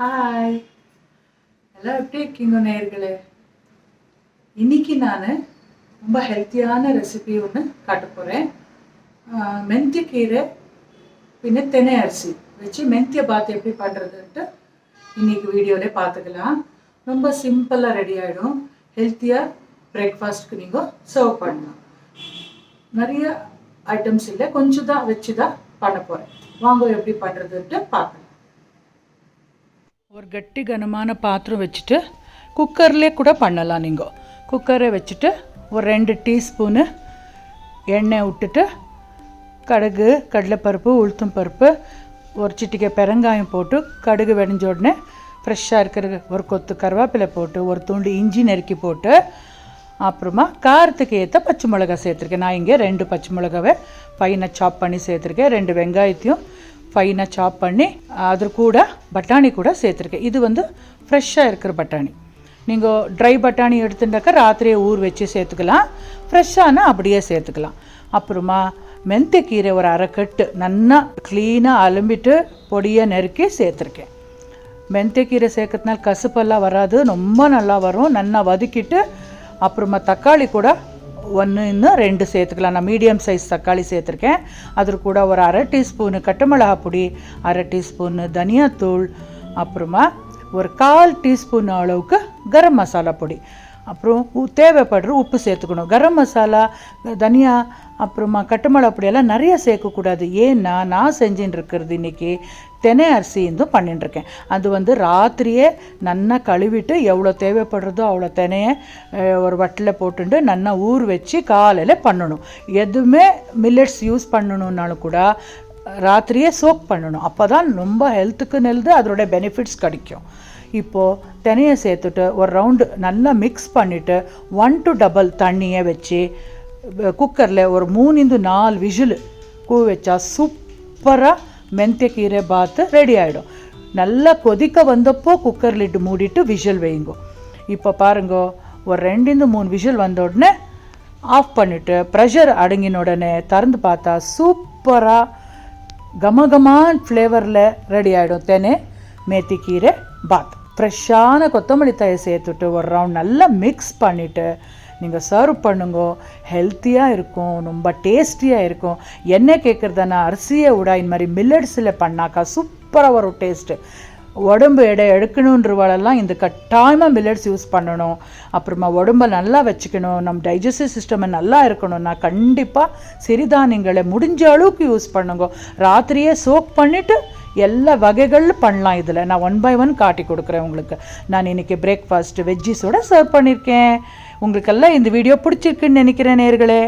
Hi, எல்லாம் எப்படி இருக்கீங்க நேயர்களே? இன்னைக்கு நான் ரொம்ப ஹெல்த்தியான ரெசிபி ஒன்று காட்ட போகிறேன். மெந்திய கீரை பின்ன தென்னை அரிசி வச்சு மெந்திய பாத் எப்படி பண்ணுறதுன்ட்டு இன்னைக்கு வீடியோவில் பார்த்துக்கலாம். ரொம்ப சிம்பிளாக ரெடி ஆகிடும். ஹெல்த்தியாக பிரேக்ஃபாஸ்ட்டுக்கு நீங்கள் சர்வ் பண்ணலாம். நிறைய ஐட்டம்ஸ் இல்லை, கொஞ்சம் தான் வச்சு தான் பண்ண போகிறேன். வாங்க எப்படி பண்ணுறதுன்ட்டு பார்க்கலாம். ஒரு கட்டி கனமான பாத்திரம் வச்சுட்டு குக்கர்லேயே கூட பண்ணலாம். நீங்கள் குக்கரை வச்சுட்டு ஒரு 2 டீஸ்பூனு எண்ணெய் விட்டுட்டு கடுகு, கடலைப்பருப்பு, உளுத்தம் பருப்பு, ஒரு சிட்டிகை பெருங்காயம் போட்டு கடுகு வெடிஞ்ச உடனே ஃப்ரெஷ்ஷாக இருக்கிற ஒரு கொத்து கருவேப்பிலை போட்டு ஒரு துண்டு இஞ்சி நறுக்கி போட்டு அப்புறமா காரத்துக்கு ஏற்ற பச்சை மிளகாய் சேர்த்துருக்கேன். நான் இங்கே 2 பச்சை மிளகாவை ஃபைனாக சாப் பண்ணி சேர்த்துருக்கேன். 2 வெங்காயத்தையும் ஃபைனாக சாப் பண்ணி அது கூட பட்டாணி கூட சேர்த்துருக்கேன். இது ஃப்ரெஷ்ஷாக இருக்கிற பட்டாணி. நீங்கள் ட்ரை பட்டாணி எடுத்துட்டாக்கா ராத்திரியே ஊற வச்சு சேர்த்துக்கலாம். ஃப்ரெஷ்ஷானா அப்படியே சேர்த்துக்கலாம். அப்புறமா மெந்திக்கீரை ஒரு அரை கட்டு நல்லா க்ளீனாக அலம்பிட்டு பொடியாக நறுக்கி சேர்த்துருக்கேன். மெந்திக்கீரை சேர்க்கறதுனால கசுப்பெல்லாம் வராது, ரொம்ப நல்லா வரும். நல்லா வதக்கிட்டு அப்புறமா தக்காளி கூட 1-2 சேர்த்துக்கலாம். நான் மீடியம் சைஸ் தக்காளி சேர்த்துருக்கேன். அது கூட ஒரு அரை டீஸ்பூனு கட்டுமிளகா பொடி, அரை டீஸ்பூனு தனியாத்தூள், அப்புறமா ஒரு 1/4 டீஸ்பூன் அளவுக்கு கரம் மசாலா பொடி, அப்புறம் தேவைப்படுற உப்பு சேர்த்துக்கணும். கரம் மசாலா, தனியா, அப்புறமா கட்டுமிளகா பொடியெல்லாம் நிறைய சேர்க்கக்கூடாது. ஏன்னா நான் செஞ்சுட்டு இருக்கிறது இன்றைக்கி தென்னை அரிசி பண்ணிட்டுருக்கேன். அது ராத்திரியே நல்லா கழுவிட்டு எவ்வளோ தேவைப்படுறதோ அவ்வளோ தெனையை ஒரு வட்டில் போட்டுட்டு நல்லா ஊற வச்சு காலையில் பண்ணணும். எதுவுமே மில்லட்ஸ் யூஸ் பண்ணணுன்னாலும் கூட ராத்திரியே சோக் பண்ணணும். அப்போ தான் ரொம்ப ஹெல்த்துக்கு நல்லது, அதோட பெனிஃபிட்ஸ் கிடைக்கும். இப்போது தெனையை சேர்த்துட்டு ஒரு ரவுண்டு நல்லா மிக்ஸ் பண்ணிவிட்டு 1 to double தண்ணியை வச்சு குக்கரில் ஒரு 3-4 விசில் வச்சா சூப்பராக மெந்திக்கீரை பாத்து ரெடி ஆகிடும். நல்லா கொதிக்க வந்தப்போ குக்கர் லிட்டு மூடிட்டு விசில் வைங்க. இப்போ பாருங்க, ஒரு 2-3 விசில் வந்த உடனே ஆஃப் பண்ணிவிட்டு ப்ரெஷர் அடங்கின உடனே திறந்து பார்த்தா சூப்பராக கமகமான ஃப்ளேவரில் ரெடி ஆகிடும் தென்னை மேத்திக்கீரை பாத். ஃப்ரெஷ்ஷான கொத்தமல்லி தழை சேர்த்துட்டு ஒரு ரவுண்ட் நல்லா மிக்ஸ் பண்ணிவிட்டு நீங்கள் சர்வ் பண்ணுங்க. ஹெல்த்தியாக இருக்கும், ரொம்ப டேஸ்டியாக இருக்கும். என்ன கேட்குறதுனா அரிசியை விட இந்த மாதிரி மில்லட்ஸில் பண்ணாக்கா சூப்பராக வரும் டேஸ்ட்டு. உடம்பு எடை எடுக்கணுன்றவாளெல்லாம் இந்த கட்டாயமாக மில்லட்ஸ் யூஸ் பண்ணணும். அப்புறமா உடம்பை நல்லா வச்சுக்கணும், நம்ம டைஜஸ்டிவ் சிஸ்டம் நல்லா இருக்கணும்னா கண்டிப்பாக சிறுதானியங்களை முடிஞ்ச அளவுக்கு யூஸ் பண்ணுங்க. ராத்திரியே சோக் பண்ணிவிட்டு எல்லா வகைகளில் பண்ணலாம். இதில் நான் 1 by 1 காட்டி கொடுக்குறேன் உங்களுக்கு. நான் இன்றைக்கி பிரேக்ஃபாஸ்ட்டு வெஜ்ஜிஸோடு சர்வ் பண்ணியிருக்கேன். உங்களுக்கெல்லாம் இந்த வீடியோ பிடிச்சிருக்குன்னு நினைக்கிறேன் நேயர்களே.